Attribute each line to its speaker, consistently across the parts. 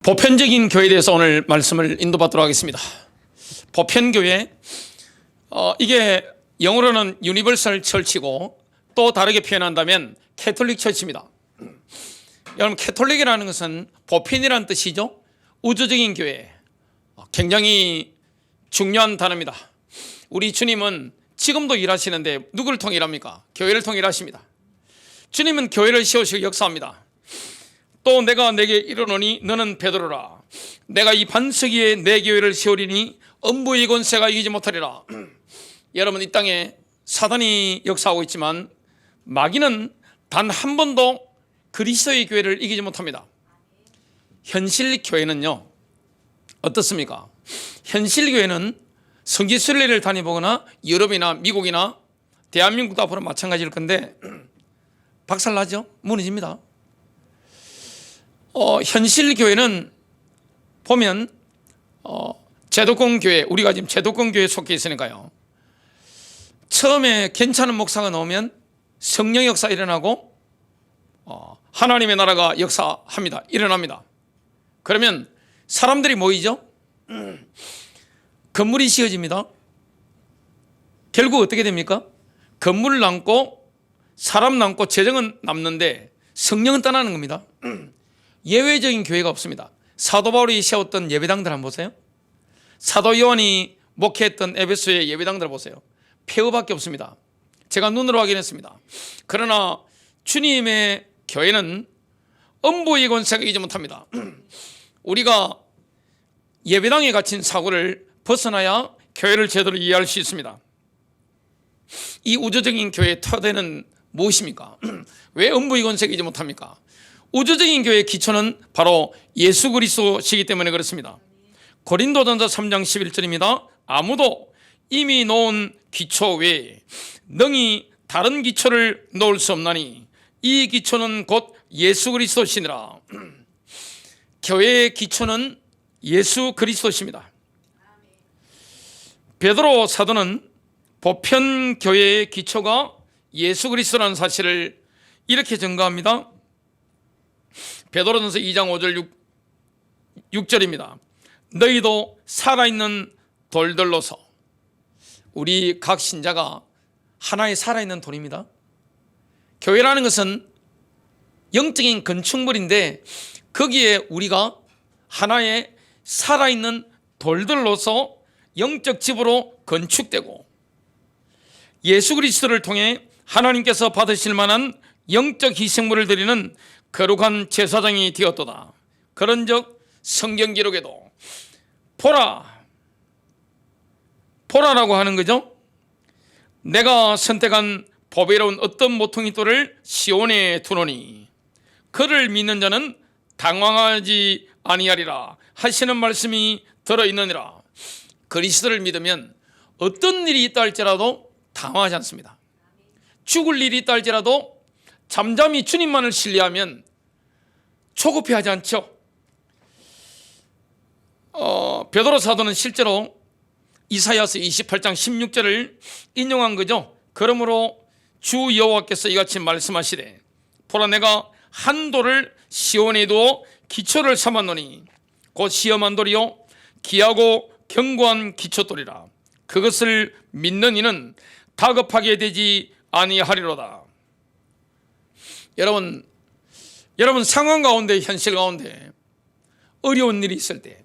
Speaker 1: 보편적인 교회에 대해서 오늘 말씀을 인도받도록 하겠습니다. 보편교회, 이게 영어로는 유니버설 처치고 또 다르게 표현한다면 캐톨릭 처치입니다. 여러분, 캐톨릭이라는 것은 보편이라는 뜻이죠. 우주적인 교회, 굉장히 중요한 단어입니다. 우리 주님은 지금도 일하시는데 누구를 통해 일합니까? 교회를 통해 일하십니다. 주님은 교회를 세우시고 역사합니다. 또 내가 내게 이르노니 너는 베드로라. 내가 이 반석 위에 내 교회를 세우리니 음부의 권세가 이기지 못하리라. 여러분, 이 땅에 사단이 역사하고 있지만 마귀는 단 한 번도 그리스도의 교회를 이기지 못합니다. 현실 교회는요, 어떻습니까? 현실 교회는 성지순례를 다녀보거나 유럽이나 미국이나 대한민국도 앞으로 마찬가지일 건데 박살나죠? 무너집니다. 현실 교회는 보면 제도권 교회, 우리가 지금 제도권 교회에 속해 있으니까요, 처음에 괜찮은 목사가 나오면 성령 역사 일어나고 하나님의 나라가 역사합니다. 일어납니다. 그러면 사람들이 모이죠. 건물이 지어집니다. 결국 어떻게 됩니까? 건물 남고 사람 남고 재정은 남는데 성령은 떠나는 겁니다. 예외적인 교회가 없습니다. 사도 바울이 세웠던 예배당들 한번 보세요. 사도 요한이 목회했던 에베소의 예배당들 보세요. 폐허밖에 없습니다. 제가 눈으로 확인했습니다. 그러나 주님의 교회는 음부의 권세가 이기지 못합니다. 우리가 예배당에 갇힌 사고를 벗어나야 교회를 제대로 이해할 수 있습니다. 이 우주적인 교회의 토대는 무엇입니까? 왜 음부의 권세가 이기지 못합니까? 우주적인 교회의 기초는 바로 예수 그리스도시기 때문에 그렇습니다. 고린도전서 3장 11절입니다. 아무도 이미 놓은 기초 외에 능히 다른 기초를 놓을 수 없나니 이 기초는 곧 예수 그리스도시니라. 교회의 기초는 예수 그리스도십니다. 베드로 사도는 보편 교회의 기초가 예수 그리스도라는 사실을 이렇게 증거합니다. 베드로전서 2장 5절 6절입니다. 너희도 살아있는 돌들로서. 우리 각 신자가 하나의 살아있는 돌입니다. 교회라는 것은 영적인 건축물인데 거기에 우리가 하나의 살아있는 돌들로서 영적 집으로 건축되고 예수 그리스도를 통해 하나님께서 받으실 만한 영적 희생물을 드리는 거룩한 제사장이 되었도다. 그런즉 성경 기록에도 보라라고 하는 거죠. 내가 선택한 보배로운 어떤 모퉁이 돌을 시온에 두노니 그를 믿는 자는 당황하지 아니하리라 하시는 말씀이 들어있느니라. 그리스도를 믿으면 어떤 일이 있다 할지라도 당황하지 않습니다. 죽을 일이 있다 할지라도 잠잠히 주님만을 신뢰하면 조급해하지 않죠. 베드로 사도는 실제로 이사야서 28장 16절을 인용한 거죠. 그러므로 주 여호와께서 이같이 말씀하시되 보라 내가 한 돌을 시온에 두어 기초를 삼았노니 곧 시험한 돌이요 귀하고 견고한 기초돌이라. 그것을 믿는 이는 다급하게 되지 아니하리로다. 여러분 상황 가운데, 현실 가운데 어려운 일이 있을 때,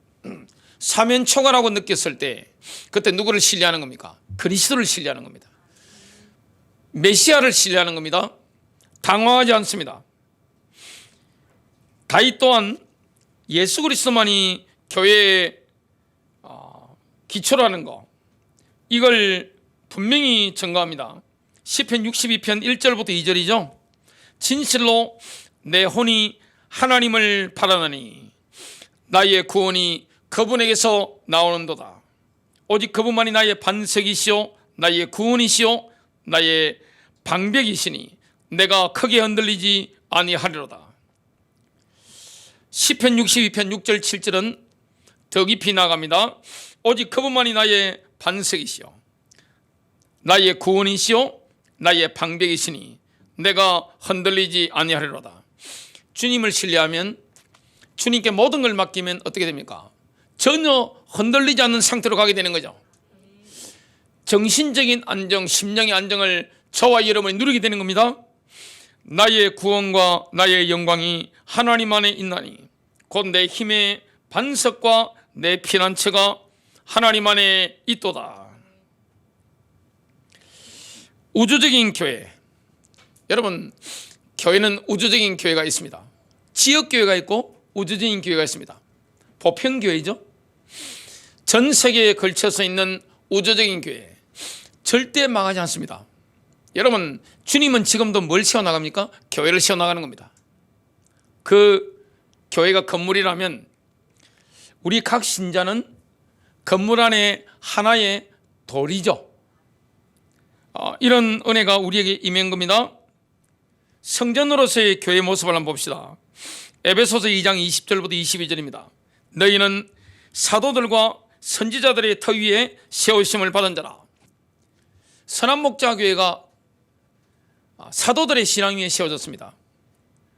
Speaker 1: 사면초가라고 느꼈을 때 그때 누구를 신뢰하는 겁니까? 그리스도를 신뢰하는 겁니다. 메시아를 신뢰하는 겁니다. 당황하지 않습니다. 다윗 또한 예수 그리스도만이 교회의 기초라는 거, 이걸 분명히 증거합니다. 시편 62편 1절부터 2절이죠. 진실로 내 혼이 하나님을 바라나니 나의 구원이 그분에게서 나오는도다. 오직 그분만이 나의 반석이시오 나의 구원이시오 나의 방백이시니 내가 크게 흔들리지 아니하리로다. 시편 62편 6절 7절은 더 깊이 나갑니다. 오직 그분만이 나의 반석이시오 나의 구원이시오 나의 방백이시니 내가 흔들리지 아니하리로다. 주님을 신뢰하면 주님께 모든 걸 맡기면 어떻게 됩니까? 전혀 흔들리지 않는 상태로 가게 되는 거죠. 정신적인 안정, 심령의 안정을 저와 여러분이 누리게 되는 겁니다. 나의 구원과 나의 영광이 하나님 안에 있나니 곧 내 힘의 반석과 내 피난처가 하나님 안에 있도다. 우주적인 교회, 여러분, 교회는 우주적인 교회가 있습니다. 지역교회가 있고 우주적인 교회가 있습니다. 보편교회죠. 전 세계에 걸쳐서 있는 우주적인 교회, 절대 망하지 않습니다. 여러분, 주님은 지금도 뭘 세워나갑니까? 교회를 세워나가는 겁니다. 그 교회가 건물이라면 우리 각 신자는 건물 안에 하나의 돌이죠. 이런 은혜가 우리에게 임한 겁니다. 성전으로서의 교회의 모습을 한번 봅시다. 에베소서 2장 20절부터 22절입니다. 너희는 사도들과 선지자들의 터 위에 세우심을 받은 자라. 선한목자교회가 사도들의 신앙 위에 세워졌습니다.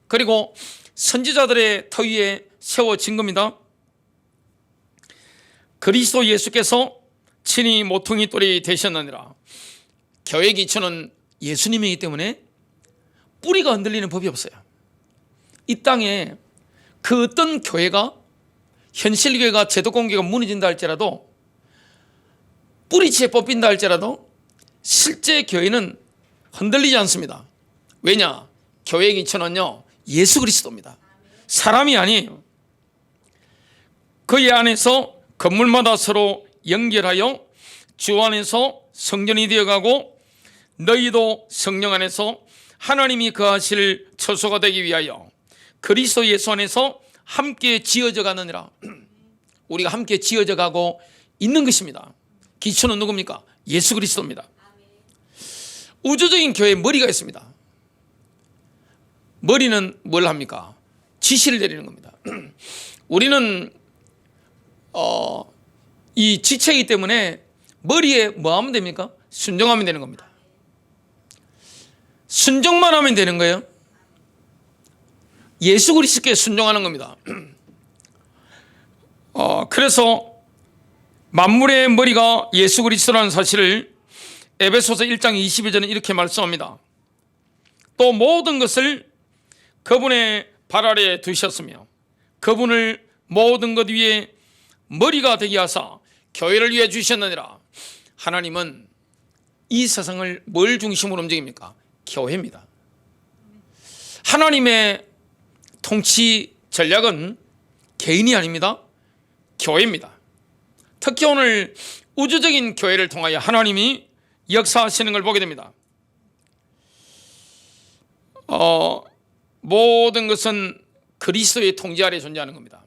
Speaker 1: 그리고 선지자들의 터 위에 세워진 겁니다. 그리스도 예수께서 친히 모퉁이 돌이 되셨느니라. 교회 기초는 예수님이기 때문에 뿌리가 흔들리는 법이 없어요. 이 땅에 그 어떤 교회가, 현실교회가, 제도공교회가 무너진다 할지라도, 뿌리채 뽑힌다 할지라도 실제 교회는 흔들리지 않습니다. 왜냐? 교회의 기초는요, 예수 그리스도입니다. 사람이 아니에요. 그의 안에서 건물마다 서로 연결하여 주 안에서 성전이 되어가고 너희도 성령 안에서 하나님이 거하실 처소가 되기 위하여 그리스도 예수 안에서 함께 지어져 가느니라. 우리가 함께 지어져 가고 있는 것입니다. 기초는 누굽니까? 예수 그리스도입니다. 우주적인 교회에 머리가 있습니다. 머리는 뭘 합니까? 지시를 내리는 겁니다. 우리는 이 지체이기 때문에 머리에 뭐 하면 됩니까? 순종하면 되는 겁니다. 순종만 하면 되는 거예요. 예수 그리스도께 순종하는 겁니다. 그래서 만물의 머리가 예수 그리스도라는 사실을 에베소서 1장 22절은 이렇게 말씀합니다. 또 모든 것을 그분의 발 아래에 두셨으며 그분을 모든 것 위에 머리가 되게 하사 교회를 위해 주셨느니라. 하나님은 이 세상을 뭘 중심으로 움직입니까? 교회입니다. 하나님의 통치 전략은 개인이 아닙니다. 교회입니다. 특히 오늘 우주적인 교회를 통하여 하나님이 역사하시는 걸 보게 됩니다. 모든 것은 그리스도의 통제 아래 존재하는 겁니다.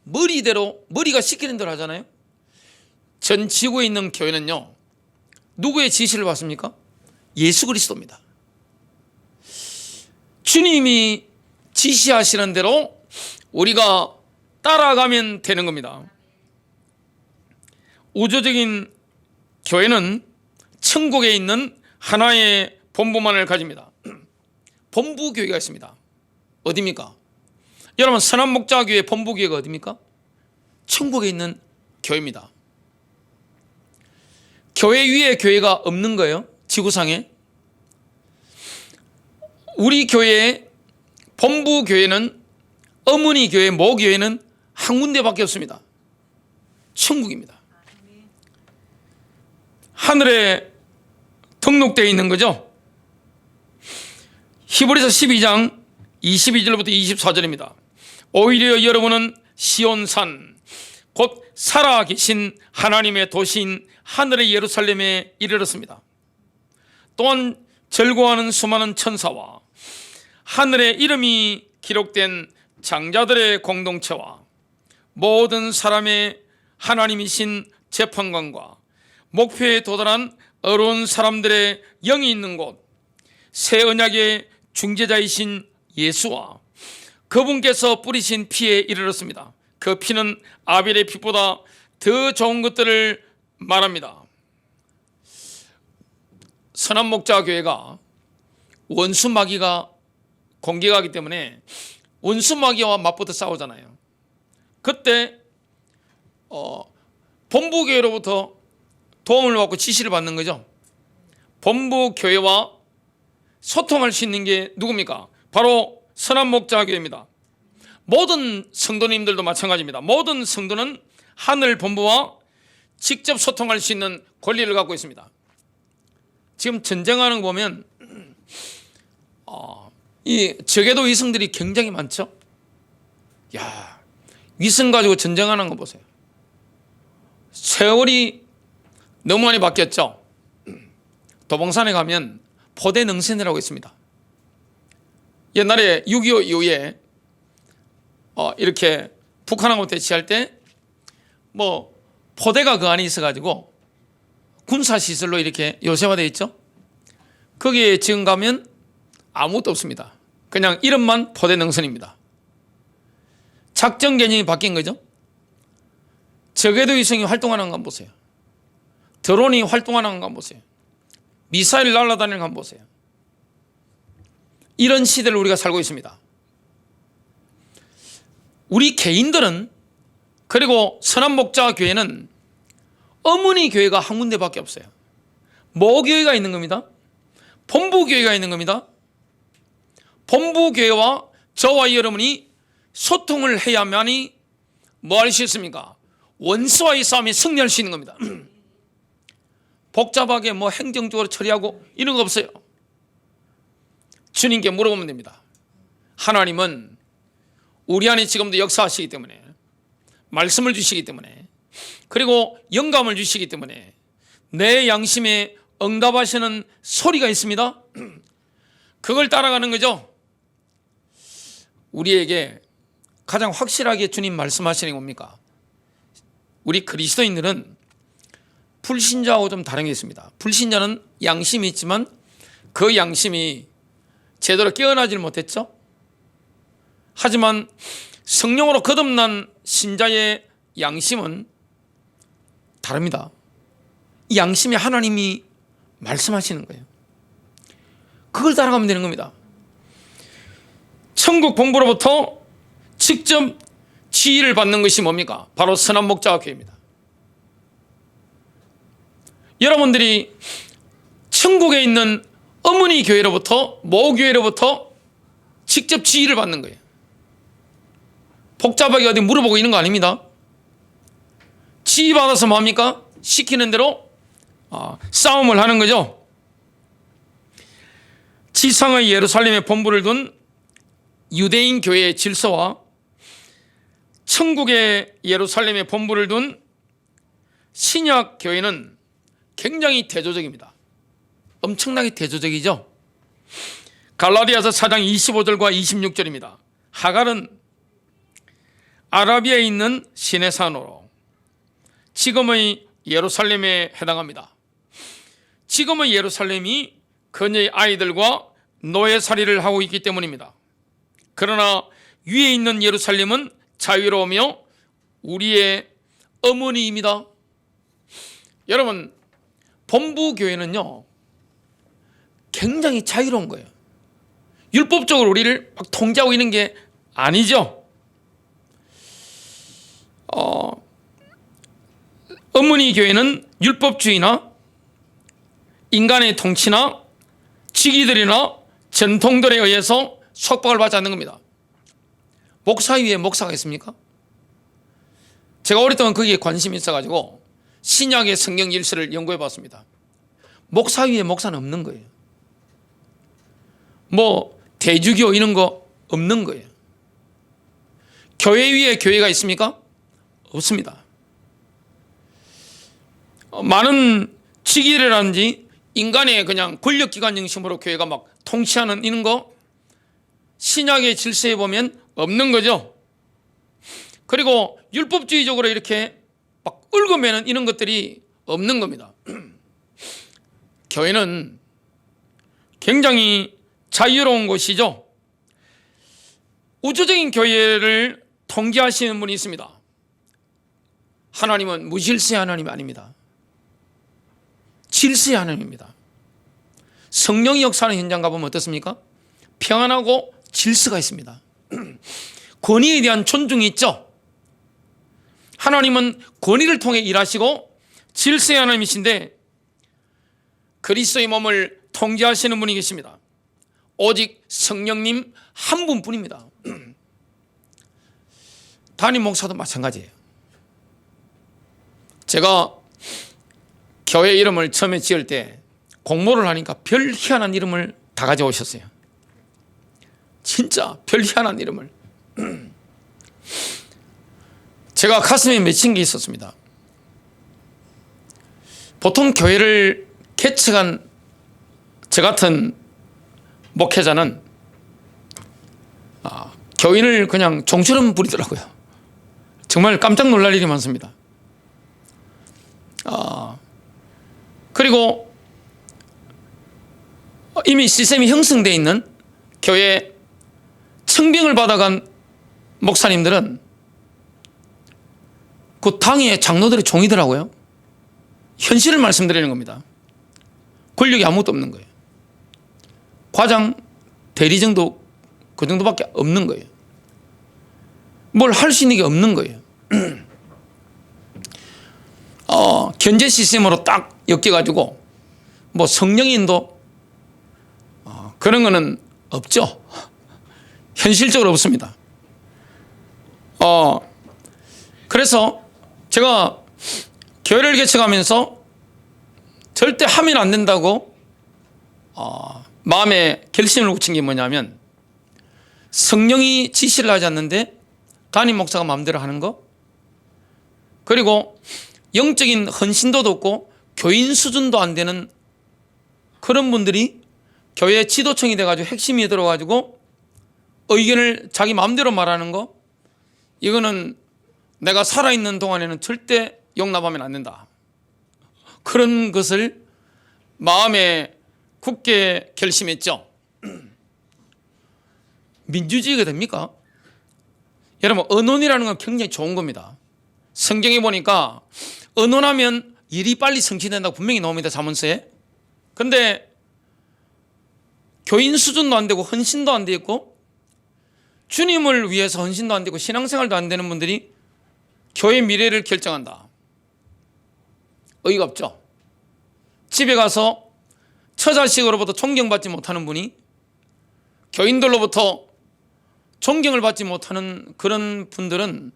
Speaker 1: 머리대로, 머리가 시키는 대로 하잖아요. 전 지구에 있는 교회는요, 누구의 지시를 받습니까? 예수 그리스도입니다. 주님이 지시하시는 대로 우리가 따라가면 되는 겁니다. 우주적인 교회는 천국에 있는 하나의 본부만을 가집니다. 본부교회가 있습니다. 어디입니까? 여러분, 선한목자교회 본부교회가 어디입니까? 천국에 있는 교회입니다. 교회 위에 교회가 없는 거예요. 지구상에. 우리 교회의 본부교회는, 어머니 교회, 모교회는 한 군데밖에 없습니다. 천국입니다. 하늘에 등록되어 있는 거죠. 히브리서 12장 22절부터 24절입니다. 오히려 여러분은 시온산 곧 살아계신 하나님의 도시인 하늘의 예루살렘에 이르렀습니다. 또한 절구하는 수많은 천사와 하늘에 이름이 기록된 장자들의 공동체와 모든 사람의 하나님이신 재판관과 목표에 도달한 어려운 사람들의 영이 있는 곳, 새 언약의 중재자이신 예수와 그분께서 뿌리신 피에 이르렀습니다. 그 피는 아벨의 피보다 더 좋은 것들을 말합니다. 선한목자교회가 원수마귀가 공격하기 때문에 원수마귀와 맞붙어 싸우잖아요. 그때 본부교회로부터 도움을 받고 지시를 받는 거죠. 본부교회와 소통할 수 있는 게 누굽니까? 바로 선한목자교회입니다. 모든 성도님들도 마찬가지입니다. 모든 성도는 하늘 본부와 직접 소통할 수 있는 권리를 갖고 있습니다. 지금 전쟁하는 거 보면 이 적외도 위성들이 굉장히 많죠. 야, 위성 가지고 전쟁하는 거 보세요. 세월이 너무 많이 바뀌었죠. 도봉산에 가면 포대 능선이라고 있습니다. 옛날에 6.25 이후에 이렇게 북한하고 대치할 때 뭐 포대가 그 안에 있어가지고 군사시설로 이렇게 요새화되어 있죠. 거기에 지금 가면 아무것도 없습니다. 그냥 이름만 포대 능선입니다. 작전 개념이 바뀐 거죠. 적외도 위성이 활동하는 거 한번 보세요. 드론이 활동하는 거 한번 보세요. 미사일 날아다니는 거 한번 보세요. 이런 시대를 우리가 살고 있습니다. 우리 개인들은, 그리고 선한목자교회는 어머니 교회가 한 군데밖에 없어요. 모교회가 있는 겁니다. 본부교회가 있는 겁니다. 본부교회와 저와 여러분이 소통을 해야만이 뭐 할 수 있습니까? 원수와의 싸움에 승리할 수 있는 겁니다. 복잡하게 뭐 행정적으로 처리하고 이런 거 없어요. 주님께 물어보면 됩니다. 하나님은 우리 안에 지금도 역사하시기 때문에, 말씀을 주시기 때문에, 그리고 영감을 주시기 때문에 내 양심에 응답하시는 소리가 있습니다. 그걸 따라가는 거죠. 우리에게 가장 확실하게 주님 말씀하시는 게 뭡니까? 우리 그리스도인들은 불신자하고 좀 다른 게 있습니다. 불신자는 양심이 있지만 그 양심이 제대로 깨어나질 못했죠. 하지만 성령으로 거듭난 신자의 양심은 다릅니다. 이 양심에 하나님이 말씀하시는 거예요. 그걸 따라가면 되는 겁니다. 천국 본부로부터 직접 지휘를 받는 것이 뭡니까? 바로 선한목자교회입니다. 여러분들이 천국에 있는 어머니 교회로부터, 모교회로부터 직접 지휘를 받는 거예요. 복잡하게 어디 물어보고 있는 거 아닙니다. 지휘받아서 뭡니까? 시키는 대로 싸움을 하는 거죠. 지상의 예루살렘에 본부를 둔 유대인 교회의 질서와 천국의 예루살렘에 본부를 둔 신약 교회는 굉장히 대조적입니다. 엄청나게 대조적이죠. 갈라디아서 4장 25절과 26절입니다. 하갈은 아라비아에 있는 시내 산으로 지금의 예루살렘에 해당합니다. 지금의 예루살렘이 그녀의 아이들과 노예살이를 하고 있기 때문입니다. 그러나 위에 있는 예루살렘은 자유로우며 우리의 어머니입니다. 여러분, 본부교회는요 굉장히 자유로운 거예요. 율법적으로 우리를 막 통제하고 있는 게 아니죠. 어머니 교회는 율법주의나 인간의 통치나 직위들이나 전통들에 의해서 속박을 받지 않는 겁니다. 목사 위에 목사가 있습니까? 제가 오랫동안 거기에 관심이 있어가지고 신약의 성경 질서를 연구해 봤습니다. 목사 위에 목사는 없는 거예요. 뭐 대주교 이런 거 없는 거예요. 교회 위에 교회가 있습니까? 없습니다. 많은 직위라든지 인간의 그냥 권력기관 중심으로 교회가 막 통치하는 이런 거 신약의 질서에 보면 없는 거죠. 그리고 율법주의적으로 이렇게 막 얽어매는 이런 것들이 없는 겁니다. 교회는 굉장히 자유로운 곳이죠. 우주적인 교회를 통제하시는 분이 있습니다. 하나님은 무질서의 하나님이 아닙니다. 질서의 하나님입니다. 성령이 역사하는 현장 가보면 어떻습니까? 평안하고 질서가 있습니다. 권위에 대한 존중이 있죠. 하나님은 권위를 통해 일하시고 질서의 하나님이신데 그리스도의 몸을 통제하시는 분이 계십니다. 오직 성령님 한 분뿐입니다. 담임 목사도 마찬가지예요. 제가 교회 이름을 처음에 지을 때 공모를 하니까 별 희한한 이름을 다 가져오셨어요. 진짜 별 희한한 이름을. 제가 가슴에 맺힌 게 있었습니다. 보통 교회를 개척한 저 같은 목회자는 교인을 그냥 종처럼 부리더라고요. 정말 깜짝 놀랄 일이 많습니다. 그리고 이미 시스템이 형성되어 있는 교회 청빙을 받아간 목사님들은 그 당의 장로들의 종이더라고요. 현실을 말씀드리는 겁니다. 권력이 아무것도 없는 거예요. 과장, 대리 정도 그 정도밖에 없는 거예요. 뭘 할 수 있는 게 없는 거예요. 견제 시스템으로 딱 엮여가지고 뭐 성령인도 그런 거는 없죠. 현실적으로 없습니다. 그래서 제가 교회를 개척하면서 절대 하면 안 된다고 마음에 결심을 굳힌 게 뭐냐면 성령이 지시를 하지 않는데 담임 목사가 마음대로 하는 거, 그리고 영적인 헌신도도 없고 교인 수준도 안 되는 그런 분들이 교회 지도청이 돼가지고 핵심이 들어가지고 의견을 자기 마음대로 말하는 거, 이거는 내가 살아있는 동안에는 절대 용납하면 안 된다. 그런 것을 마음에 굳게 결심했죠. 민주주의가 됩니까? 여러분, 언론이라는 건 굉장히 좋은 겁니다. 성경에 보니까 언론하면 일이 빨리 성취된다고 분명히 나옵니다, 자문서에. 근데 교인 수준도 안 되고 헌신도 안 돼 있고 주님을 위해서 헌신도 안 되고 신앙생활도 안 되는 분들이 교회 미래를 결정한다. 어이가 없죠. 집에 가서 처자식으로부터 존경받지 못하는 분이 교인들로부터 존경을 받지 못하는 그런 분들은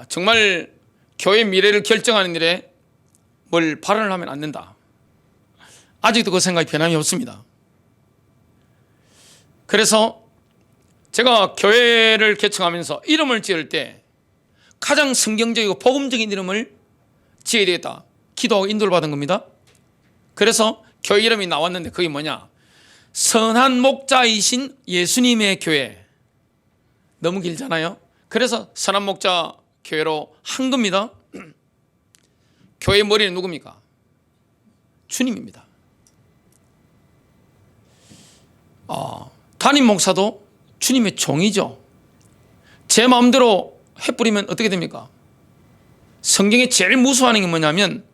Speaker 1: 정말 교회 미래를 결정하는 일에 뭘 발언을 하면 안 된다. 아직도 그 생각이 변함이 없습니다. 그래서 제가 교회를 개척하면서 이름을 지을 때 가장 성경적이고 복음적인 이름을 지어야 되겠다 기도하고 인도를 받은 겁니다. 그래서 교회 이름이 나왔는데 그게 뭐냐, 선한 목자이신 예수님의 교회. 너무 길잖아요. 그래서 선한 목자 교회로 한 겁니다. 교회의 머리는 누굽니까? 주님입니다. 담임 목사도 주님의 종이죠. 제 마음대로 해뿌리면 어떻게 됩니까? 성경에 제일 무서워하는 게 뭐냐면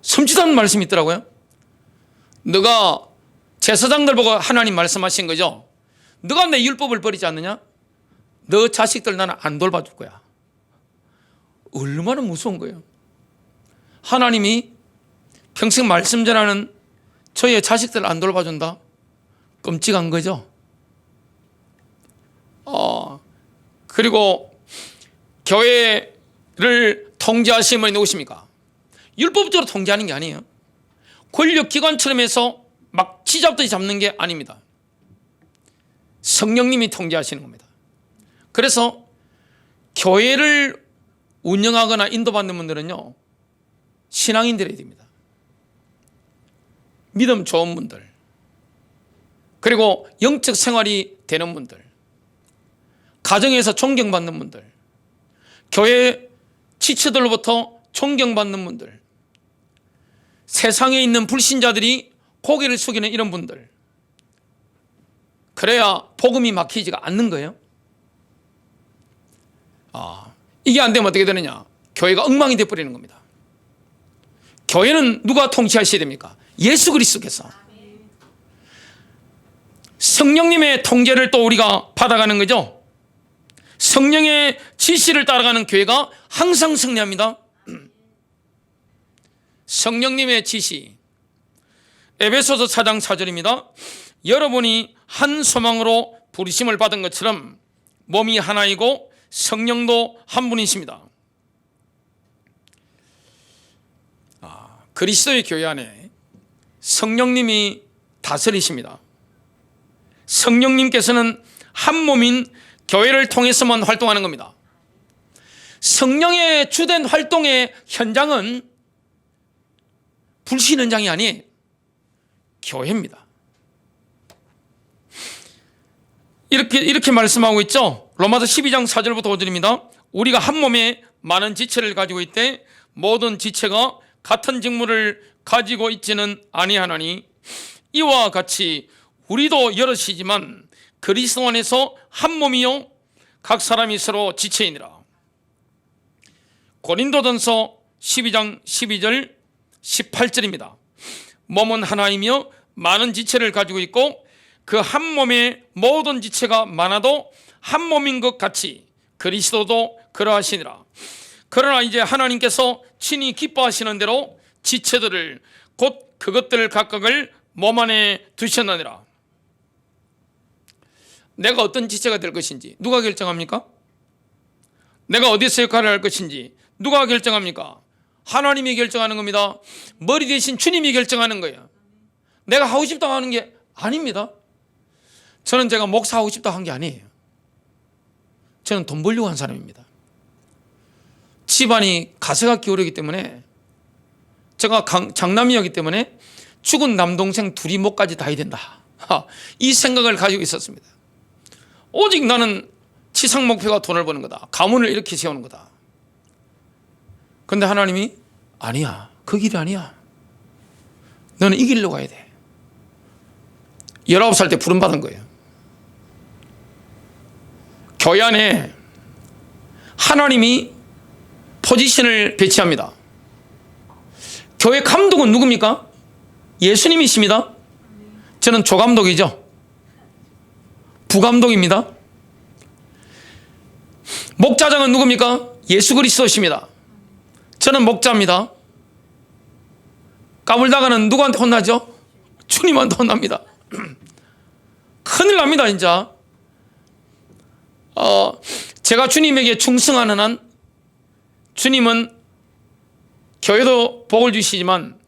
Speaker 1: 섬지도 않는 말씀이 있더라고요. 너가 제사장들 보고 하나님 말씀하신 거죠. 너가 내 율법을 버리지 않느냐? 너 자식들 나는 안 돌봐줄 거야. 얼마나 무서운 거예요. 하나님이 평생 말씀 전하는 저의 자식들 안 돌봐준다? 끔찍한 거죠. 그리고 교회를 통제하시는 분이 누구십니까? 율법적으로 통제하는 게 아니에요. 권력기관처럼 해서 막 쥐잡듯이 잡는 게 아닙니다. 성령님이 통제하시는 겁니다. 그래서 교회를 운영하거나 인도받는 분들은요, 신앙인들이 됩니다. 믿음 좋은 분들, 그리고 영적 생활이 되는 분들, 가정에서 존경받는 분들, 교회 지체들로부터 존경받는 분들, 세상에 있는 불신자들이 고개를 숙이는 이런 분들, 그래야 복음이 막히지가 않는 거예요. 이게 안 되면 어떻게 되느냐, 교회가 엉망이 되어버리는 겁니다. 교회는 누가 통치하셔야 됩니까? 예수 그리스도께서. 성령님의 통제를 또 우리가 받아가는 거죠. 성령의 지시를 따라가는 교회가 항상 승리합니다. 성령님의 지시. 에베소서 4장 4절입니다. 여러분이 한 소망으로 부르심을 받은 것처럼 몸이 하나이고 성령도 한 분이십니다. 그리스도의 교회 안에 성령님이 다스리십니다. 성령님께서는 한 몸인 교회를 통해서만 활동하는 겁니다. 성령의 주된 활동의 현장은 불신 현장이 아니에요. 교회입니다. 이렇게 말씀하고 있죠. 로마서 12장 4절부터 5절입니다. 우리가 한 몸에 많은 지체를 가지고 있되 모든 지체가 같은 직무를 가지고 있지는 아니하나니 이와 같이 우리도 여럿이지만 그리스도 안에서 한 몸이요 각 사람이 서로 지체이니라. 고린도전서 12장 12절 18절입니다. 몸은 하나이며 많은 지체를 가지고 있고 그 한 몸의 모든 지체가 많아도 한 몸인 것 같이 그리스도도 그러하시니라. 그러나 이제 하나님께서 친히 기뻐하시는 대로 지체들을 곧 그것들 각각을 몸 안에 두셨느니라. 내가 어떤 지체가 될 것인지 누가 결정합니까? 내가 어디서 역할을 할 것인지 누가 결정합니까? 하나님이 결정하는 겁니다. 머리 대신 주님이 결정하는 거예요. 내가 하고 싶다고 하는 게 아닙니다. 저는 제가 목사 하고 싶다고 한 게 아니에요. 저는 돈 벌려고 한 사람입니다. 집안이 가세가 기울이기 때문에 제가 장남이었기 때문에 죽은 남동생 둘이 목까지 다 해야 된다. 이 생각을 가지고 있었습니다. 오직 나는 치상 목표가 돈을 버는 거다. 가문을 이렇게 세우는 거다. 그런데 하나님이 아니야. 그 길이 아니야. 너는 이 길로 가야 돼. 19살 때 부름받은 거예요. 교회 안에 하나님이 포지션을 배치합니다. 교회 감독은 누굽니까? 예수님이십니다. 저는 조감독이죠. 부감독입니다. 목자장은 누굽니까? 예수 그리스도십니다. 저는 목자입니다. 까불다가는 누구한테 혼나죠? 주님한테 혼납니다. 큰일 납니다, 진짜. 제가 주님에게 충성하는 한 주님은 교회도 복을 주시지만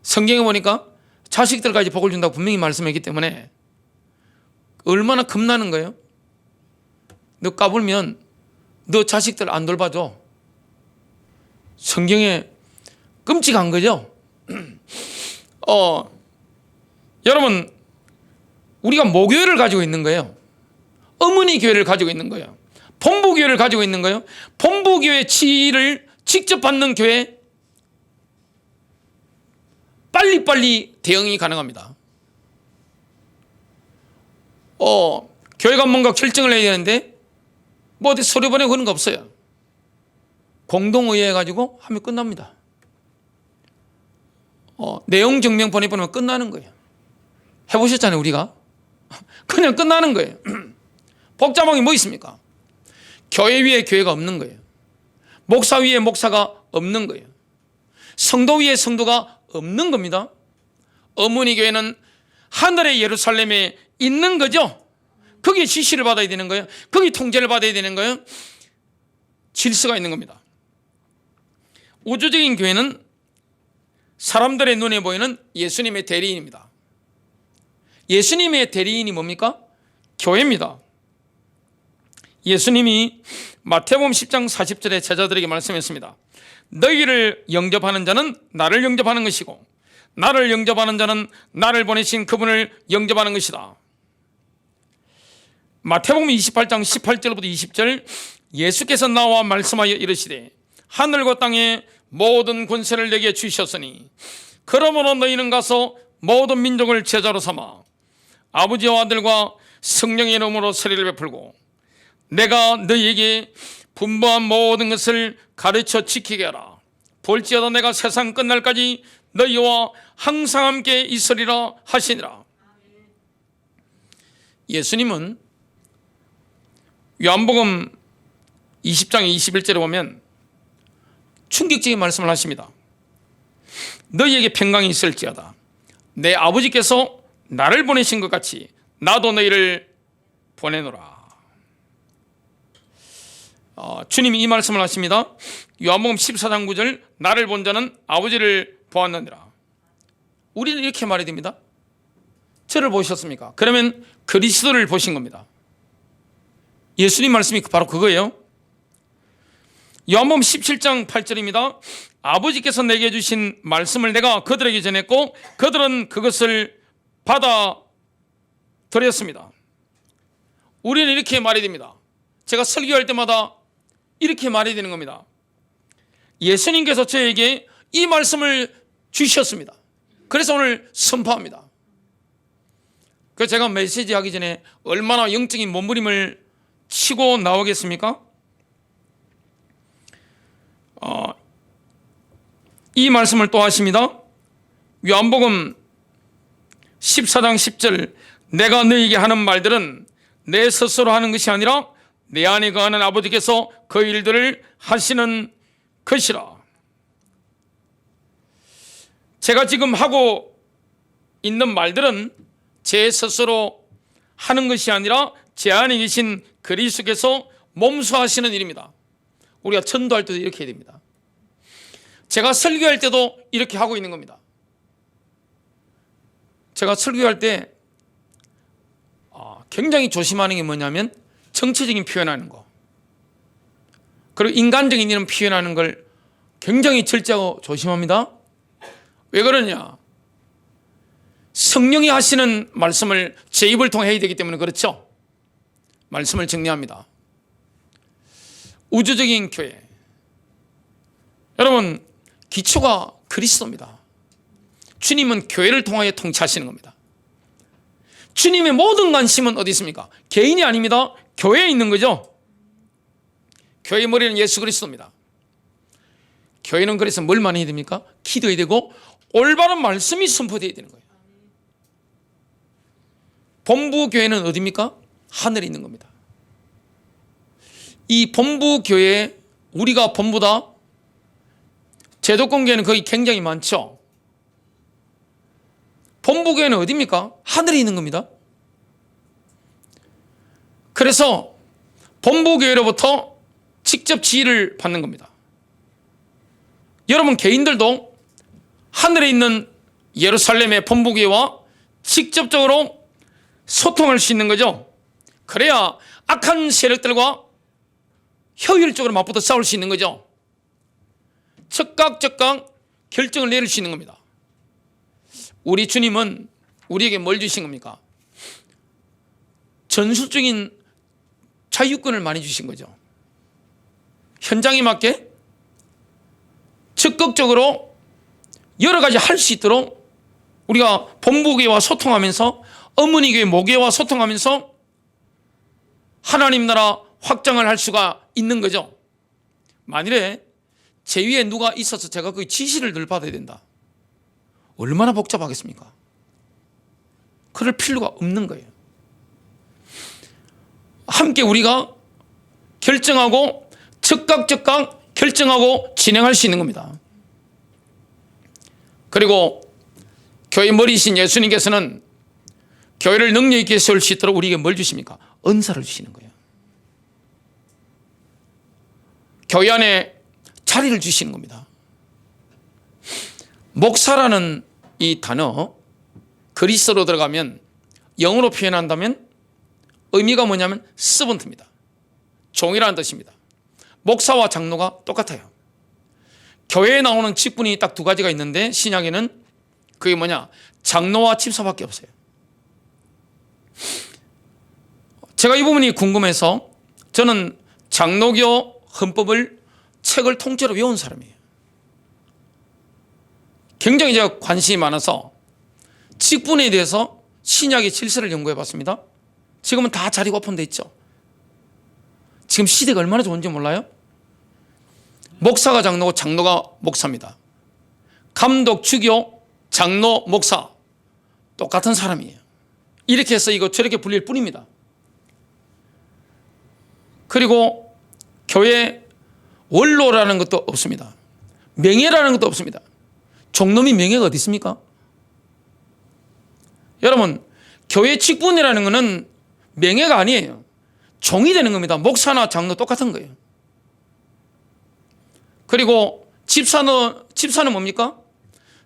Speaker 1: 성경에 보니까 자식들까지 복을 준다고 분명히 말씀했기 때문에 얼마나 겁나는 거예요. 너 까불면 너 자식들 안 돌봐줘. 성경에 끔찍한 거죠. 여러분, 우리가 모교회를 가지고 있는 거예요. 어머니 교회를 가지고 있는 거예요. 본부교회를 가지고 있는 거예요. 본부교회 지위를 직접 받는 교회, 빨리빨리 대응이 가능합니다. 교회가 뭔가 결정을 해야 되는데 뭐 어디 서류 보내고 그런 거 없어요. 공동의회 해가지고 하면 끝납니다. 내용 증명 보내보내면 끝나는 거예요. 해보셨잖아요, 우리가. 그냥 끝나는 거예요. 복잡한 게 뭐 있습니까? 교회 위에 교회가 없는 거예요. 목사 위에 목사가 없는 거예요. 성도 위에 성도가 없는 겁니다. 어머니 교회는 하늘의 예루살렘에 있는 거죠. 거기에 지시를 받아야 되는 거예요. 거기 통제를 받아야 되는 거예요. 질서가 있는 겁니다. 우주적인 교회는 사람들의 눈에 보이는 예수님의 대리인입니다. 예수님의 대리인이 뭡니까? 교회입니다. 예수님이 마태복음 10장 40절에 제자들에게 말씀했습니다. 너희를 영접하는 자는 나를 영접하는 것이고 나를 영접하는 자는 나를 보내신 그분을 영접하는 것이다. 마태복음 28장 18절부터 20절, 예수께서 나와 말씀하여 이르시되 하늘과 땅의 모든 권세를 내게 주셨으니 그러므로 너희는 가서 모든 민족을 제자로 삼아 아버지와 아들과 성령의 이름으로 세례를 베풀고 내가 너희에게 분부한 모든 것을 가르쳐 지키게 하라. 볼지어다 내가 세상 끝날까지 너희와 항상 함께 있으리라 하시니라. 예수님은 요한복음 20장 21절에 보면 충격적인 말씀을 하십니다. 너희에게 평강이 있을지어다. 내 아버지께서 나를 보내신 것 같이 나도 너희를 보내노라. 주님이 이 말씀을 하십니다. 요한복음 14장 9절, 나를 본 자는 아버지를 보았느니라. 우리는 이렇게 말해야 됩니다. 저를 보셨습니까? 그러면 그리스도를 보신 겁니다. 예수님 말씀이 바로 그거예요. 요한복음 17장 8절입니다. 아버지께서 내게 주신 말씀을 내가 그들에게 전했고 그들은 그것을 받아들였습니다. 우리는 이렇게 말해야 됩니다. 제가 설교할 때마다 이렇게 말해야 되는 겁니다. 예수님께서 저에게 이 말씀을 주셨습니다. 그래서 오늘 선포합니다. 그래서 제가 메시지 하기 전에 얼마나 영적인 몸부림을 치고 나오겠습니까? 이 말씀을 또 하십니다. 요한복음 14장 10절, 내가 너희에게 하는 말들은 내 스스로 하는 것이 아니라 내 안에 거하는 아버지께서 그 일들을 하시는 것이라. 제가 지금 하고 있는 말들은 제 스스로 하는 것이 아니라 제 안에 계신 그리스도께서 몸소 하시는 일입니다. 우리가 전도할 때도 이렇게 해야 됩니다. 제가 설교할 때도 이렇게 하고 있는 겁니다. 제가 설교할 때 굉장히 조심하는 게 뭐냐면 정치적인 표현하는 거, 그리고 인간적인 이런 표현하는 걸 굉장히 절제하고 조심합니다. 왜 그러냐? 성령이 하시는 말씀을 제 입을 통해 해야 되기 때문에 그렇죠. 말씀을 정리합니다. 우주적인 교회, 여러분 기초가 그리스도입니다. 주님은 교회를 통하여 통치하시는 겁니다. 주님의 모든 관심은 어디 있습니까? 개인이 아닙니다. 교회에 있는 거죠. 교회의 머리는 예수 그리스도입니다. 교회는 그래서 뭘만 해야 됩니까? 기도해야 되고 올바른 말씀이 선포되어야 되는 거예요. 본부 교회는 어디입니까? 하늘에 있는 겁니다. 이 본부 교회에 우리가 본부다. 제도권 교회는 거의 굉장히 많죠. 본부 교회는 어디입니까? 하늘에 있는 겁니다. 그래서 본부 교회로부터 직접 지휘를 받는 겁니다. 여러분 개인들도 하늘에 있는 예루살렘의 본부 교회와 직접적으로 소통할 수 있는 거죠. 그래야 악한 세력들과 효율적으로 맞붙어 싸울 수 있는 거죠. 즉각 결정을 내릴 수 있는 겁니다. 우리 주님은 우리에게 뭘 주신 겁니까? 전술적인 자유권을 많이 주신 거죠. 현장에 맞게 적극적으로 여러 가지 할 수 있도록 우리가 본부교회와 소통하면서 어머니교회 모교회와 소통하면서 하나님 나라 확장을 할 수가 있는 거죠. 만일에 제 위에 누가 있어서 제가 그 지시를 늘 받아야 된다. 얼마나 복잡하겠습니까? 그럴 필요가 없는 거예요. 함께 우리가 결정하고 즉각 결정하고 진행할 수 있는 겁니다. 그리고 교회 머리이신 예수님께서는 교회를 능력 있게 세울 수 있도록 우리에게 뭘 주십니까? 은사를 주시는 거예요. 교회 안에 자리를 주시는 겁니다. 목사라는 이 단어 그리스어로 들어가면 영어로 표현한다면 의미가 뭐냐면 서번트입니다. 종이라는 뜻입니다. 목사와 장로가 똑같아요. 교회에 나오는 직분이 딱 두 가지가 있는데 신약에는 그게 뭐냐? 장로와 집사밖에 없어요. 제가 이 부분이 궁금해서 저는 장로교 헌법을 책을 통째로 외운 사람이에요. 굉장히 제가 관심이 많아서 직분에 대해서 신약의 질서를 연구해 봤습니다. 지금은 다 자리가 오픈되어 있죠. 지금 시대가 얼마나 좋은지 몰라요? 목사가 장로고 장로가 목사입니다. 감독, 주교, 장로, 목사 똑같은 사람이에요. 이렇게 해서 이거 저렇게 불릴 뿐입니다. 그리고 교회 원로라는 것도 없습니다. 명예라는 것도 없습니다. 종놈이 명예가 어디 있습니까? 여러분, 교회 직분이라는 것은 명예가 아니에요. 종이 되는 겁니다. 목사나 장로 똑같은 거예요. 그리고 집사는 뭡니까?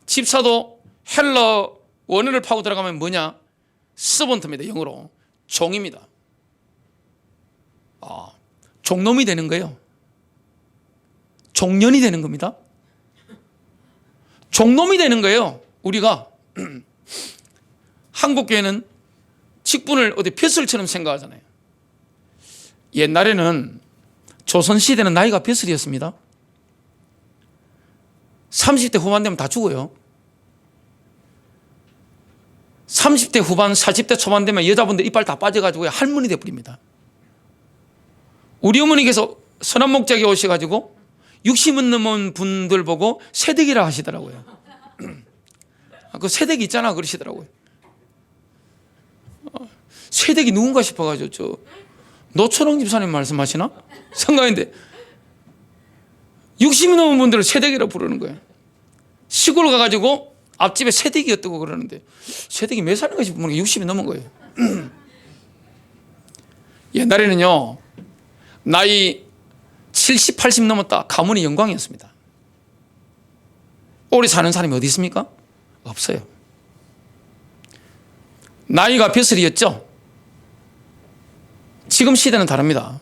Speaker 1: 집사도 헬러 원어를 파고 들어가면 뭐냐? 서번트입니다. 영어로. 종입니다. 종놈이 되는 거예요. 종년이 되는 겁니다. 종놈이 되는 거예요. 우리가 한국교회는 직분을 어디 벼슬처럼 생각하잖아요. 옛날에는 조선시대는 나이가 벼슬이었습니다. 30대 후반 되면 다 죽어요. 30대 후반, 40대 초반 되면 여자분들 이빨 다 빠져가지고 할머니 돼버립니다. 우리 어머니께서 선한 목자기 오셔가지고 60은 넘은 분들 보고 새댁이라 하시더라고요. 그 새댁이 있잖아 그러시더라고요. 새댁이 누군가 싶어가지고 저 노초롱 집사님 말씀하시나? 생각했는데 60이 넘은 분들을 새댁이라고 부르는 거예요. 시골 가가지고 앞집에 새댁이었다고 그러는데 새댁이 몇 살인가 싶으면 60이 넘은 거예요. 옛날에는요 나이 70, 80 넘었다 가문이 영광이었습니다. 오래 사는 사람이 어디 있습니까? 없어요. 나이가 벼슬이었죠. 지금 시대는 다릅니다.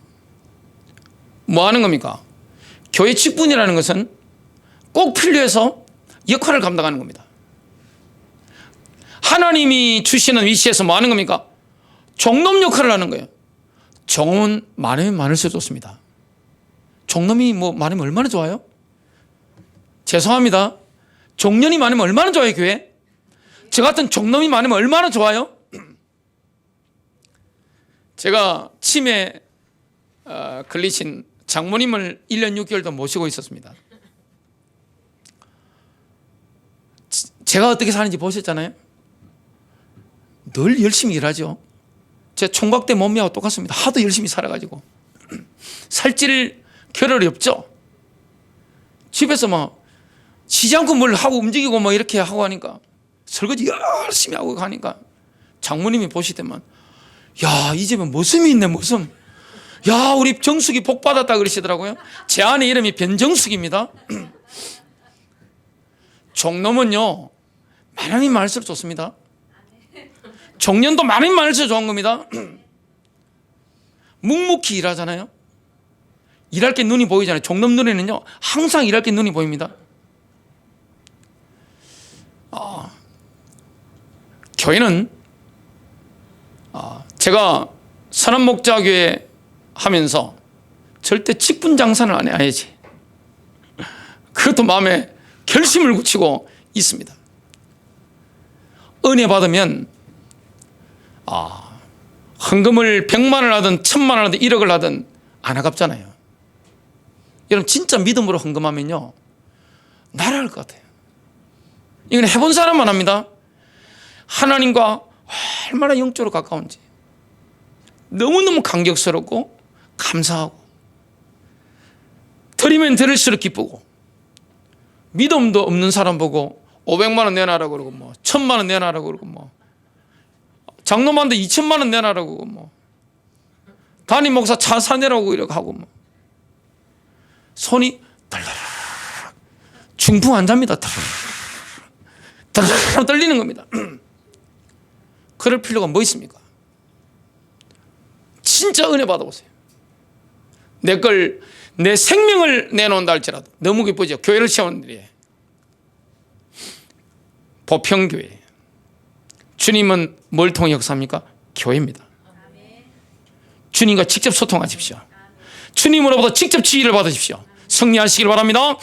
Speaker 1: 뭐 하는 겁니까? 교회 직분이라는 것은 꼭 필요해서 역할을 감당하는 겁니다. 하나님이 주시는 위치에서 뭐 하는 겁니까? 종놈 역할을 하는 거예요. 종은 많으면 많을수록 좋습니다. 종놈이 뭐 많으면 얼마나 좋아요? 죄송합니다. 종년이 많으면 얼마나 좋아요, 교회? 저 같은 종놈이 많으면 얼마나 좋아요? 제가 치매 걸리신 장모님을 1년 6개월도 모시고 있었습니다. 제가 어떻게 사는지 보셨잖아요. 늘 열심히 일하죠. 제 총각대 몸매하고 똑같습니다. 하도 열심히 살아가지고 살찔 겨를이 없죠. 집에서 막 쉬지 않고 뭘 하고 움직이고 막 이렇게 하고 하니까 설거지 열심히 하고 가니까 장모님이 보시더만 야, 이 집에 머슴이 있네, 머슴. 야, 우리 정숙이 복 받았다 그러시더라고요. 제 아내 이름이 변정숙입니다. 종놈은요 많으면 많을수록 좋습니다. 종년도 많으면 많을수록 좋은 겁니다. 묵묵히 일하잖아요. 일할 게 눈이 보이잖아요. 종놈 눈에는요 항상 일할 게 눈이 보입니다. 교회는 제가 선한목자교회 하면서 절대 직분 장사는 안 해야지. 그것도 마음에 결심을 굳히고 있습니다. 은혜 받으면 헌금을 100만 원 하든 1000만 원 하든 1억을 하든 안 아깝잖아요. 여러분 진짜 믿음으로 헌금하면요 날아갈 것 같아요. 이건 해본 사람만 합니다. 하나님과 얼마나 영적으로 가까운지 너무너무 감격스럽고 감사하고 드리면 드릴수록 기쁘고 믿음도 없는 사람 보고 500만 원 내놔라고 그러고 뭐 1000만 원 내놔라고 그러고 뭐 장로만도 2000만 원 내놔라고 그러고 뭐 담임 목사 차 사내라고 이렇게 하고 뭐 손이 덜덜 중풍 환자입니다. 덜덜 떨리는 겁니다. 그럴 필요가 뭐 있습니까? 진짜 은혜 받아보세요. 내 생명을 내놓는다 할지라도 너무 기쁘죠. 교회를 세우는 일이에요. 보평교회. 주님은 뭘 통해 역사합니까? 교회입니다. 주님과 직접 소통하십시오. 주님으로부터 직접 지휘를 받으십시오. 승리하시길 바랍니다.